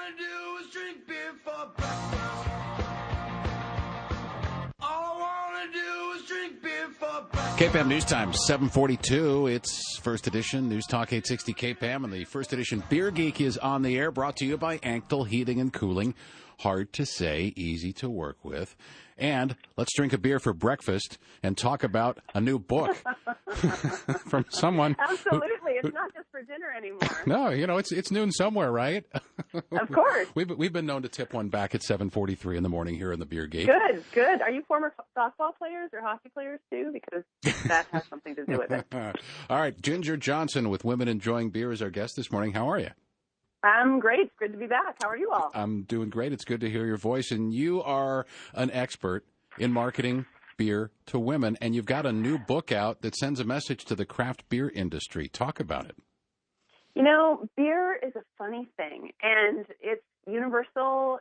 wanna do is drink beer for breakfast. All I wanna do is drink beer for breakfast. KPAM News Time, 7:42. It's First Edition, News Talk 860 KPAM, and the First Edition Beer Geek is on the air, brought to you by Anktel Heating and Cooling. Hard to say, easy to work with. And let's drink a beer for breakfast and talk about a new book from someone. Absolutely. It's not just for dinner anymore. No, you know, it's noon somewhere, right? Of course. We've been known to tip one back at 7:43 in the morning here in the Beer Geek. Good. Are you former softball players or hockey players too? Because that has something to do with it. All right. Ginger Johnson with Women Enjoying Beer is our guest this morning. How are you? I'm great. It's good to be back. How are you all? I'm doing great. It's good to hear your voice. And you are an expert in marketing beer to women, and you've got a new book out that sends a message to the craft beer industry. Talk about it. You know, beer is a funny thing, and it's universal.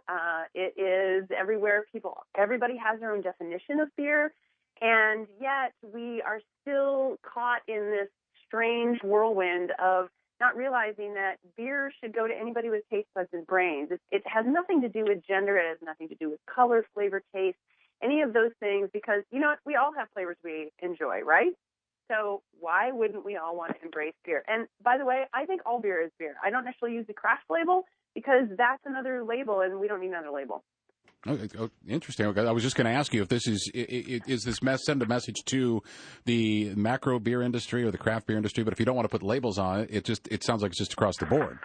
It is everywhere. Everybody has their own definition of beer, and yet we are still caught in this strange whirlwind of not realizing that beer should go to anybody with taste buds and brains. It has nothing to do with gender. It has nothing to do with color, flavor, taste, any of those things, because, you know, we all have flavors we enjoy, right? So why wouldn't we all want to embrace beer? And by the way, I think all beer is beer. I don't necessarily use the craft label because that's another label, and we don't need another label. Oh, interesting. Okay. I was just going to ask you if this is this send a message to the macro beer industry or the craft beer industry, but if you don't want to put labels on it, it sounds like it's just across the board.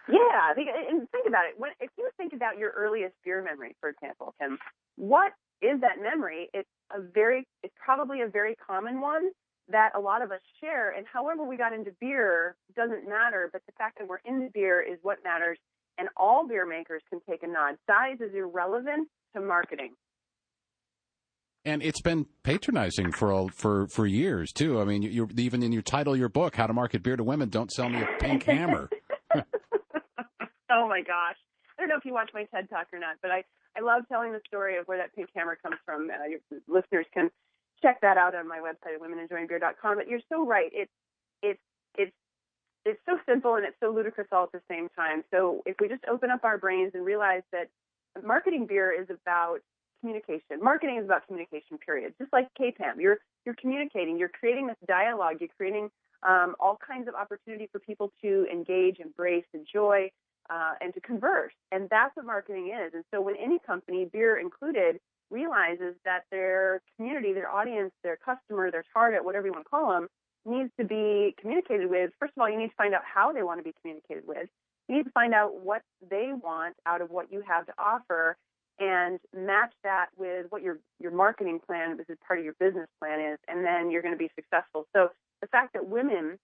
Yeah, and think about it. If you think about your earliest beer memory, for example, Tim, what is that memory? It's probably a very common one that a lot of us share, and however we got into beer doesn't matter, but the fact that we're into beer is what matters. And all beer makers can take a nod. Size is irrelevant to marketing. And it's been patronizing for years, too. I mean, you're even in your title of your book, How to Market Beer to Women, Don't Sell Me a Pink Hammer. Oh, my gosh. I don't know if you watch my TED Talk or not, but I love telling the story of where that pink hammer comes from. Your listeners can check that out on my website at womenenjoyingbeer.com. But you're so right. It's so simple and it's so ludicrous all at the same time. So if we just open up our brains and realize that marketing beer is about communication. Marketing is about communication, period. Just like KPAM, you're communicating. You're creating this dialogue. You're creating all kinds of opportunity for people to engage, embrace, enjoy, and to converse. And that's what marketing is. And so when any company, beer included, realizes that their community, their audience, their customer, their target, whatever you want to call them, needs to be communicated with. First of all, you need to find out how they want to be communicated with. You need to find out what they want out of what you have to offer and match that with what your marketing plan, this is part of your business plan is, and then you're going to be successful. So the fact that women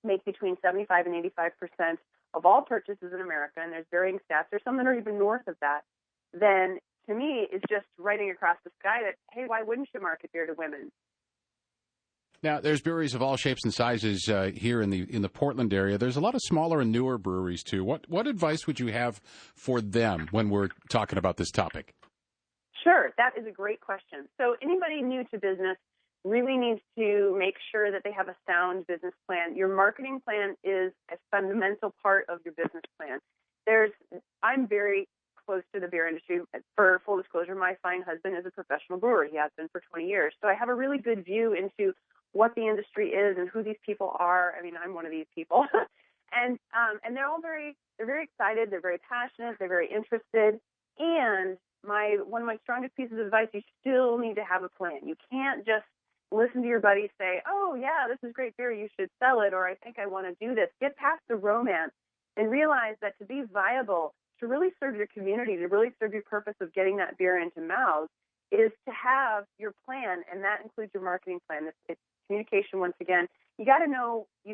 make between 75 and 85% of all purchases in America, and there's varying stats, there's some that are even north of that, then to me is just writing across the sky that, hey, why wouldn't you market beer to women? Now, there's breweries of all shapes and sizes here in the Portland area. There's a lot of smaller and newer breweries, too. What advice would you have for them when we're talking about this topic? Sure. That is a great question. So anybody new to business really needs to make sure that they have a sound business plan. Your marketing plan is a fundamental part of your business plan. I'm very close to the beer industry. For full disclosure, my fine husband is a professional brewer. He has been for 20 years. So I have a really good view into what the industry is and who these people are. I mean, I'm one of these people. and they're all very excited. They're very passionate. They're very interested. And one of my strongest pieces of advice, you still need to have a plan. You can't just listen to your buddies say, oh, yeah, this is great beer. You should sell it. Or I think I want to do this. Get past the romance and realize that to be viable, to really serve your community, to really serve your purpose of getting that beer into mouths, is to have your plan, and that includes your marketing plan. It's communication once again. You got to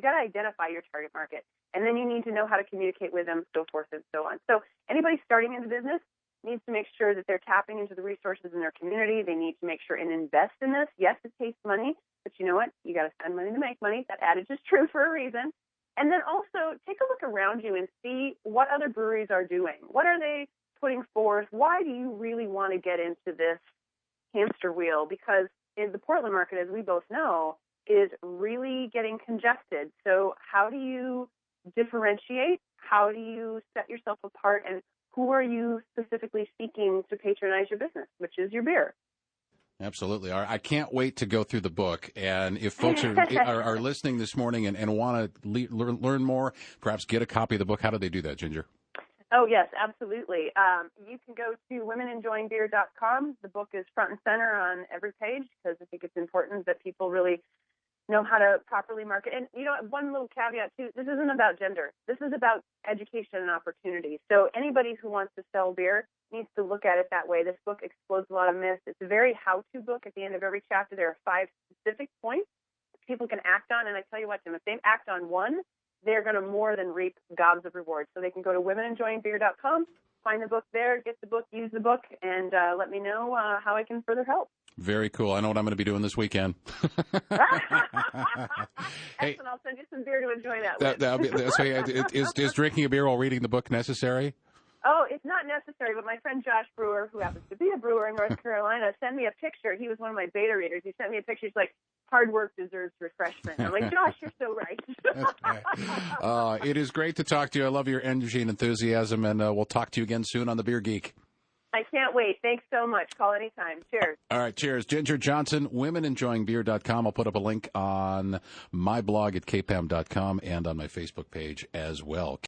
identify your target market, and then you need to know how to communicate with them, so forth and so on. So anybody starting in the business needs to make sure that they're tapping into the resources in their community. They need to make sure and invest in this. Yes, it takes money, but you know what? You got to spend money to make money. That adage is true for a reason. And then also take a look around you and see what other breweries are doing. What are they putting forth? Why do you really want to get into this hamster wheel? Because in the Portland market, as we both know, is really getting congested. So how do you differentiate? How do you set yourself apart? And who are you specifically seeking to patronize your business, which is your beer? Absolutely. I can't wait to go through the book. And if folks are listening this morning and want to learn more, perhaps get a copy of the book, how do they do that, Ginger? Oh, yes, absolutely. You can go to womenenjoyingbeer.com. The book is front and center on every page because I think it's important that people really know how to properly market. And, one little caveat, too, this isn't about gender. This is about education and opportunity. So anybody who wants to sell beer needs to look at it that way. This book explodes a lot of myths. It's a very how-to book. At the end of every chapter, there are 5 specific points people can act on. And I tell you what, Tim, if they act on one, they're going to more than reap gobs of rewards. So they can go to womenenjoyingbeer.com, find the book there, get the book, use the book, and let me know how I can further help. Very cool. I know what I'm going to be doing this weekend. Excellent. I'll send you some beer to enjoy that with. Is drinking a beer while reading the book necessary? Oh, it's not necessary, but my friend Josh Brewer, who happens to be a brewer in North Carolina, sent me a picture. He was one of my beta readers. He sent me a picture. He's like, hard work deserves refreshment. I'm like, Josh, you're so right. It is great to talk to you. I love your energy and enthusiasm, and we'll talk to you again soon on the Beer Geek. I can't wait. Thanks so much. Call anytime. Cheers. All right, cheers. Ginger Johnson, womenenjoyingbeer.com. I'll put up a link on my blog at kpam.com and on my Facebook page as well.